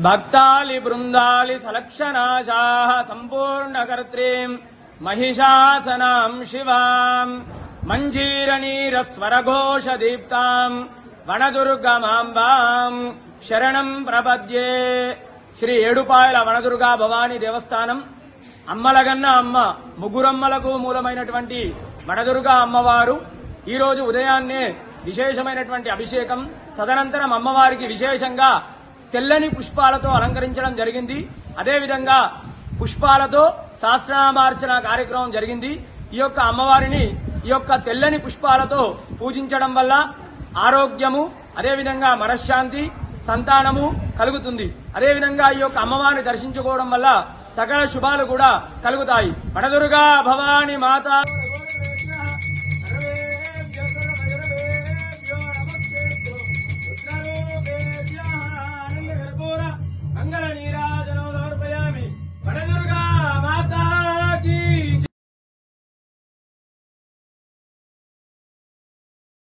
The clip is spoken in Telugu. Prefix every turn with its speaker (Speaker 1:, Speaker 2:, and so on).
Speaker 1: భక్తాలి బృందాలి సలక్షణాశాః సంపూర్ణకర్త్రీం మహిషాసనాం శివాం మంజీరనీరస్వరఘోషదీప్తాం వనదుర్గమాంబాం శరణం ప్రపద్యే. శ్రీ ఏడుపాయల వనదుర్గా భవానీ దేవస్థానం అమ్మలగన్న అమ్మ ముగ్గురమ్మలకు మూలమైనటువంటి వనదుర్గా అమ్మవారు ఈ రోజు ఉదయాన్నే విశేషమైనటువంటి అభిషేకం, తదనంతరం అమ్మవారికి విశేషంగా తెల్లని పుష్పాలతో అలంకరించడం జరిగింది. అదేవిధంగా పుష్పాలతో సహస్రనామార్చన కార్యక్రమం జరిగింది. ఈ యొక్క అమ్మవారిని ఈ యొక్క తెల్లని పుష్పాలతో పూజించడం వల్ల ఆరోగ్యము, అదేవిధంగా మనశ్శాంతి, సంతానము కలుగుతుంది. అదేవిధంగా ఈ యొక్క అమ్మవారిని దర్శించుకోవడం వల్ల సకల శుభాలు కూడా కలుగుతాయి. వనదుర్గా భవానీ మాత.